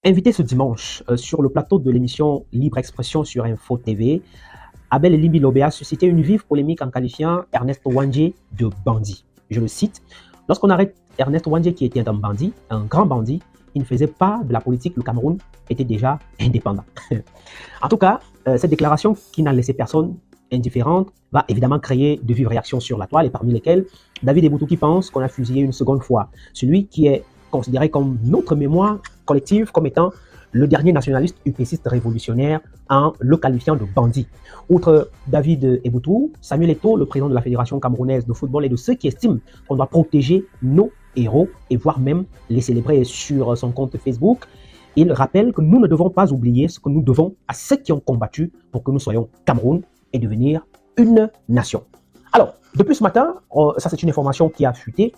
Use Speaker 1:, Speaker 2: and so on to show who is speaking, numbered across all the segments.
Speaker 1: Invité ce dimanche sur le plateau de l'émission Libre Expression sur Info TV, Abel Elimbi Lobé a suscité une vive polémique en qualifiant Ernest Ouandjé de bandit. Je le cite, « Lorsqu'on arrête Ernest Ouandjé qui était un bandit, un grand bandit, il ne faisait pas de la politique, le Cameroun était déjà indépendant. » En tout cas, cette déclaration qui n'a laissé personne indifférente va évidemment créer de vives réactions sur la toile et parmi lesquelles David Eboutou qui pense qu'on a fusillé une seconde fois celui qui est considéré comme notre mémoire collective comme étant le dernier nationaliste UPCiste révolutionnaire en le qualifiant de bandit. Outre David Eboutou, Samuel Eto'o, le président de la Fédération camerounaise de football, est de ceux qui estiment qu'on doit protéger nos héros et voire même les célébrer sur son compte Facebook. Il rappelle que nous ne devons pas oublier ce que nous devons à ceux qui ont combattu pour que nous soyons Cameroun et devenir une nation. Alors, depuis ce matin, ça c'est une information qui a fuité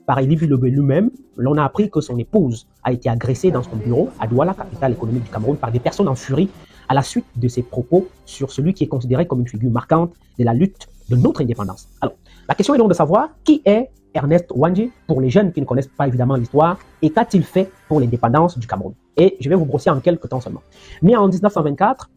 Speaker 1: par Elimbi Lobé lui-même. L'on a appris que son épouse a été agressée dans son bureau à Douala, capitale économique du Cameroun, par des personnes en furie à la suite de ses propos sur celui qui est considéré comme une figure marquante de la lutte de notre indépendance. Alors, la question est donc de savoir qui est Ernest Ouandjé pour les jeunes qui ne connaissent pas évidemment l'histoire et qu'a-t-il fait pour l'indépendance du Cameroun. Et je vais vous brosser en quelques temps seulement. Né en 1924,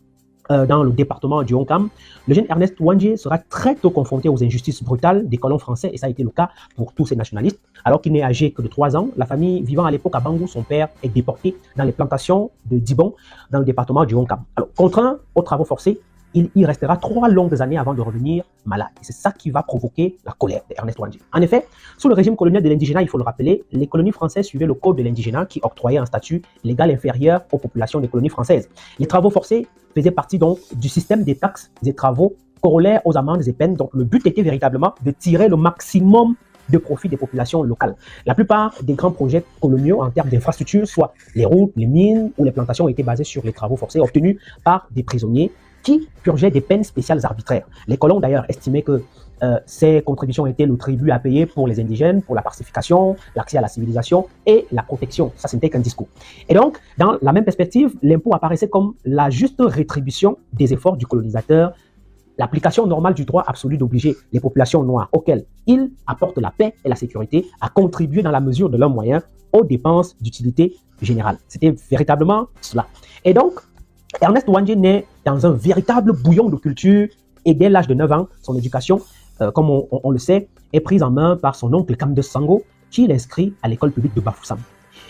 Speaker 1: dans le département du Honkam, le jeune Ernest Ouandjé sera très tôt confronté aux injustices brutales des colons français, et ça a été le cas pour tous ces nationalistes. Alors qu'il n'est âgé que de 3 ans, la famille vivant à l'époque à Bangou, son père est déporté dans les plantations de Dibon, dans le département du Honkam. Alors, contraint aux travaux forcés, il y restera 3 longues années avant de revenir malade. Et c'est ça qui va provoquer la colère d'Ernest Ouandjé. En effet, sous le régime colonial de l'indigénat, il faut le rappeler, les colonies françaises suivaient le code de l'indigénat qui octroyait un statut légal inférieur aux populations des colonies françaises. Les travaux forcés faisaient partie donc du système des taxes des travaux corollaires aux amendes et peines. Donc le but était véritablement de tirer le maximum de profit des populations locales. La plupart des grands projets coloniaux en termes d'infrastructures, soit les routes, les mines ou les plantations, étaient basés sur les travaux forcés obtenus par des prisonniers qui purgeaient des peines spéciales arbitraires. Les colons d'ailleurs estimaient que ces contributions étaient le tribut à payer pour les indigènes, pour la pacification, l'accès à la civilisation et la protection. Ça, ce n'était qu'un discours. Et donc, dans la même perspective, l'impôt apparaissait comme la juste rétribution des efforts du colonisateur, l'application normale du droit absolu d'obliger les populations noires auxquelles il apporte la paix et la sécurité à contribuer dans la mesure de leurs moyens aux dépenses d'utilité générale. C'était véritablement cela. Et donc, Ernest Ouandjé naît dans un véritable bouillon de culture et dès l'âge de 9 ans, son éducation, comme on le sait, est prise en main par son oncle Kamde Sango qui l'inscrit à l'école publique de Bafoussam.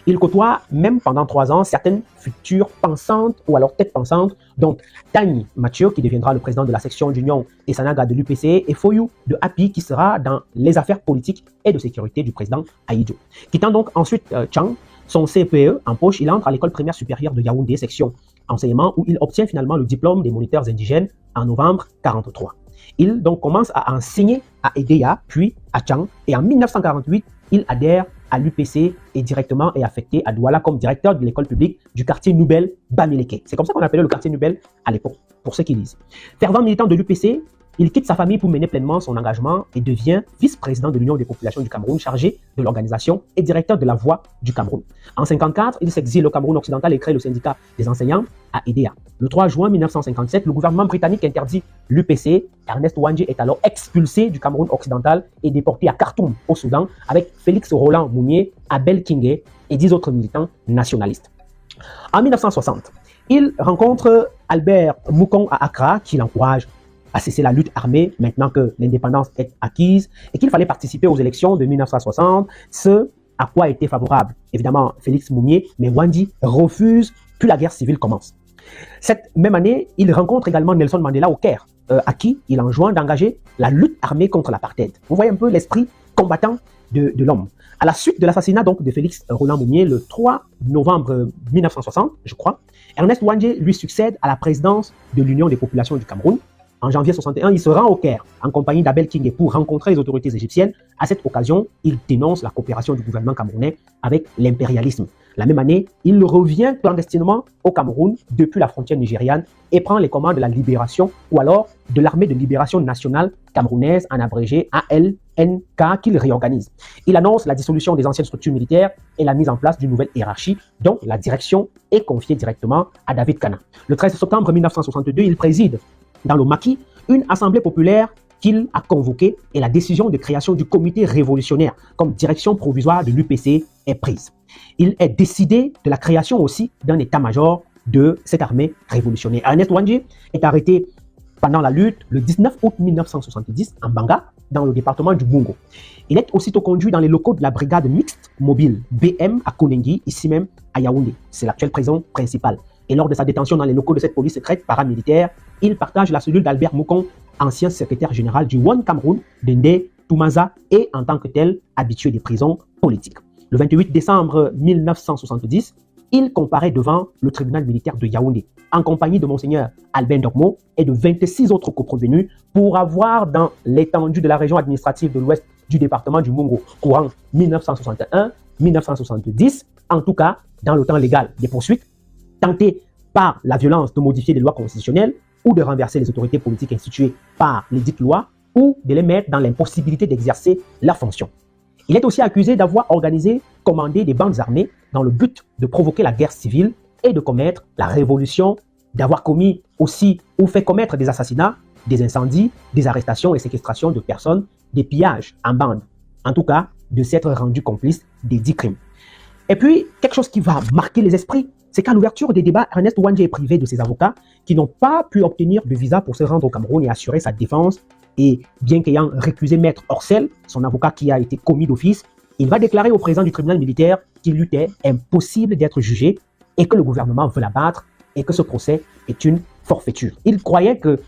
Speaker 1: Il côtoie même pendant 3 ans certaines futures pensantes ou alors têtes pensantes, dont Tani Mathieu qui deviendra le président de la section d'union et Sanaga de l'UPC et Foyou de Hapi qui sera dans les affaires politiques et de sécurité du président Aïdjo. Quittant donc ensuite Chang, son CPE en poche, il entre à l'école primaire supérieure de Yaoundé, section enseignement, où il obtient finalement le diplôme des moniteurs indigènes en novembre 1943. Il donc commence à enseigner à Edea, puis à Chang, et en 1948, il adhère à l'UPC et directement est affecté à Douala comme directeur de l'école publique du quartier Noubel Bamileke. C'est comme ça qu'on appelait le quartier Noubel à l'époque, pour ceux qui lisent. Fervent militant de l'UPC, il quitte sa famille pour mener pleinement son engagement et devient vice-président de l'Union des populations du Cameroun, chargé de l'organisation et directeur de la Voix du Cameroun. En 1954, il s'exile au Cameroun occidental et crée le syndicat des enseignants à Edea. Le 3 juin 1957, le gouvernement britannique interdit l'UPC. Ernest Ouandjé est alors expulsé du Cameroun occidental et déporté à Khartoum, au Soudan, avec Félix Roland Mounier, Abel Kingé et 10 autres militants nationalistes. En 1960, il rencontre Albert Moukong à Accra, qui l'encourage à cesser la lutte armée maintenant que l'indépendance est acquise et qu'il fallait participer aux élections de 1960, ce à quoi était favorable évidemment Félix Mounier, mais Ouandjé refuse, puis la guerre civile commence. Cette même année, il rencontre également Nelson Mandela au Caire, à qui il enjoint d'engager la lutte armée contre l'apartheid. Vous voyez un peu l'esprit combattant de l'homme. À la suite de l'assassinat donc de Félix Roland Mounier le 3 novembre 1960, je crois, Ernest Ouandjé lui succède à la présidence de l'Union des populations du Cameroun. En janvier 61, il se rend au Caire en compagnie d'Abel Kingé pour rencontrer les autorités égyptiennes. À cette occasion, il dénonce la coopération du gouvernement camerounais avec l'impérialisme. La même année, il revient clandestinement au Cameroun depuis la frontière nigériane et prend les commandes de la libération ou alors de l'armée de libération nationale camerounaise, en abrégé ALNK, qu'il réorganise. Il annonce la dissolution des anciennes structures militaires et la mise en place d'une nouvelle hiérarchie dont la direction est confiée directement à David Kana. Le 13 septembre 1962, il préside dans le Maquis une assemblée populaire qu'il a convoqué et la décision de création du comité révolutionnaire comme direction provisoire de l'UPC est prise. Il est décidé de la création aussi d'un état-major de cette armée révolutionnaire. Ernest Ouandjé est arrêté pendant la lutte le 19 août 1970 en Banga, dans le département du Bungo. Il est aussitôt conduit dans les locaux de la brigade mixte mobile BM à Konengi, ici même à Yaoundé. C'est l'actuelle prison principale. Et lors de sa détention dans les locaux de cette police secrète paramilitaire, il partage la cellule d'Albert Moukon, ancien secrétaire général du One Cameroun, Dende Toumaza, et en tant que tel, habitué des prisons politiques. Le 28 décembre 1970, il comparaît devant le tribunal militaire de Yaoundé, en compagnie de Monseigneur Albin Ndokmo et de 26 autres coprovenus pour avoir, dans l'étendue de la région administrative de l'ouest du département du Mungo, courant 1961-1970, en tout cas dans le temps légal des poursuites, tenté par la violence de modifier les lois constitutionnelles ou de renverser les autorités politiques instituées par les dites lois ou de les mettre dans l'impossibilité d'exercer leurs fonctions. Il est aussi accusé d'avoir organisé, commandé des bandes armées dans le but de provoquer la guerre civile et de commettre la révolution, d'avoir commis aussi ou fait commettre des assassinats, des incendies, des arrestations et séquestrations de personnes, des pillages en bande. En tout cas, de s'être rendu complice des dits crimes. Et puis, quelque chose qui va marquer les esprits, c'est qu'à l'ouverture des débats, Ernest Ouandjé est privé de ses avocats qui n'ont pas pu obtenir de visa pour se rendre au Cameroun et assurer sa défense. Et bien qu'ayant récusé Maître Orcel, son avocat qui a été commis d'office, il va déclarer au président du tribunal militaire qu'il lui est impossible d'être jugé et que le gouvernement veut l'abattre et que ce procès est une forfaiture. Il croyait que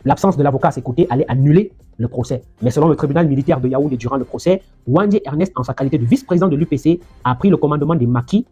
Speaker 1: l'absence de l'avocat à ses côtés allait annuler le procès. Mais selon le tribunal militaire de Yaoundé durant le procès, Ouandjé Ernest, en sa qualité de vice-président de l'UPC, a pris le commandement des maquis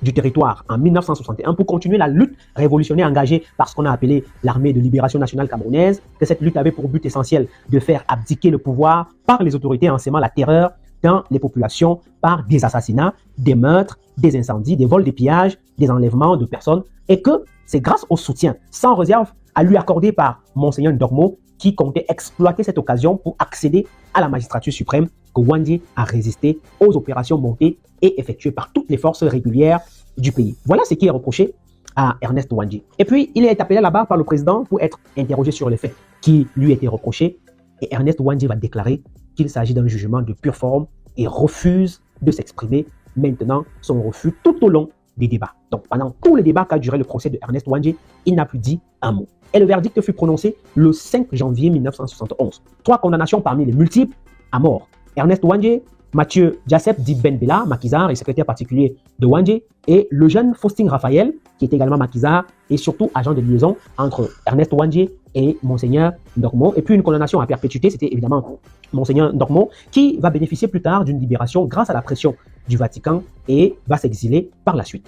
Speaker 1: du territoire en 1961 pour continuer la lutte révolutionnaire engagée par ce qu'on a appelé l'armée de libération nationale camerounaise, que cette lutte avait pour but essentiel de faire abdiquer le pouvoir par les autorités en sémant la terreur dans les populations par des assassinats, des meurtres, des incendies, des vols, des pillages, des enlèvements de personnes, et que c'est grâce au soutien sans réserve à lui accordé par Monseigneur Ndokmo qui comptait exploiter cette occasion pour accéder à la magistrature suprême que Ouandjé a résisté aux opérations montées et effectuées par toutes les forces régulières du pays. Voilà ce qui est reproché à Ernest Ouandjé. Et puis, il est appelé là-bas par le président pour être interrogé sur les faits qui lui étaient reprochés. Et Ernest Ouandjé va déclarer qu'il s'agit d'un jugement de pure forme et refuse de s'exprimer. Maintenant, son refus tout au long des débats. Donc, pendant tous les débats qu'a duré le procès de Ernest Ouandjé, il n'a plus dit un mot. Et le verdict fut prononcé le 5 janvier 1971. 3 condamnations parmi les multiples à mort. Ernest Ouandjé, Mathieu Jacep dit Ben Bella, maquisard et secrétaire particulier de Ouandjé, et le jeune Faustin Raphaël, qui est également maquisard et surtout agent de liaison entre Ernest Ouandjé et Monseigneur Ndokmo. Et puis une condamnation à perpétuité, c'était évidemment Monseigneur Ndokmo, qui va bénéficier plus tard d'une libération grâce à la pression du Vatican et va s'exiler par la suite.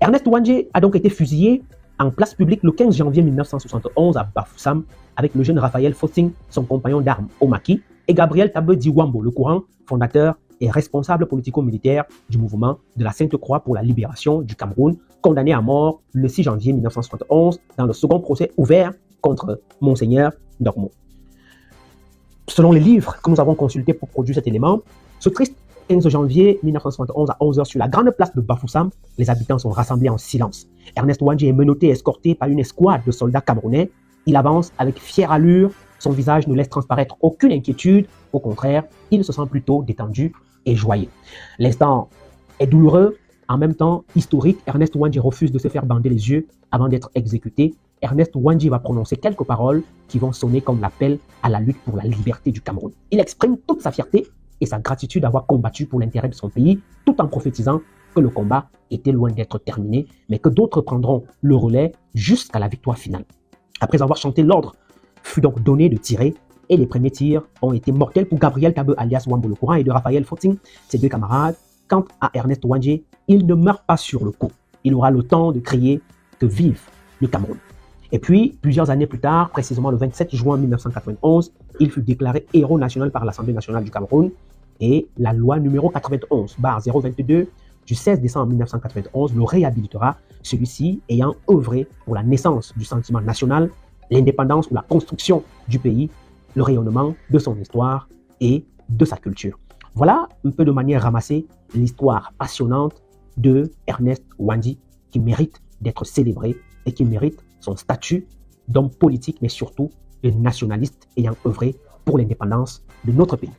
Speaker 1: Ernest Ouandjé a donc été fusillé en place publique le 15 janvier 1971 à Bafoussam avec le jeune Raphaël Faustin, son compagnon d'armes au maquis, et Gabriel Tabe Diwambo, le courant, fondateur et responsable politico-militaire du mouvement de la Sainte-Croix pour la libération du Cameroun, condamné à mort le 6 janvier 1971 dans le second procès ouvert contre Monseigneur Ndokmo. Selon les livres que nous avons consultés pour produire cet élément, ce triste 15 janvier 1971 à 11h sur la grande place de Bafoussam, les habitants sont rassemblés en silence. Ernest Ouandjé est menotté et escorté par une escouade de soldats camerounais. Il avance avec fière allure, son visage ne laisse transparaître aucune inquiétude, au contraire, il se sent plutôt détendu et joyeux. L'instant est douloureux, en même temps historique. Ernest Ouandjé refuse de se faire bander les yeux avant d'être exécuté. Ernest Ouandjé va prononcer quelques paroles qui vont sonner comme l'appel à la lutte pour la liberté du Cameroun. Il exprime toute sa fierté et sa gratitude d'avoir combattu pour l'intérêt de son pays, tout en prophétisant que le combat était loin d'être terminé, mais que d'autres prendront le relais jusqu'à la victoire finale. Après avoir chanté, l'ordre fut donc donné de tirer, et les premiers tirs ont été mortels pour Gabriel Tabe alias Wambo le Courant et de Raphaël Faustin, ses deux camarades. Quant à Ernest Ouandjé, il ne meurt pas sur le coup. Il aura le temps de crier que vive le Cameroun. Et puis, plusieurs années plus tard, précisément le 27 juin 1991, il fut déclaré héros national par l'Assemblée nationale du Cameroun et la loi numéro 91/022 du 16 décembre 1991 le réhabilitera, celui-ci ayant œuvré pour la naissance du sentiment national, l'indépendance ou la construction du pays, le rayonnement de son histoire et de sa culture. Voilà un peu de manière ramassée l'histoire passionnante de Ernest Ouandjé qui mérite d'être célébré et qui mérite son statut d'homme politique, mais surtout et nationaliste ayant œuvré pour l'indépendance de notre pays.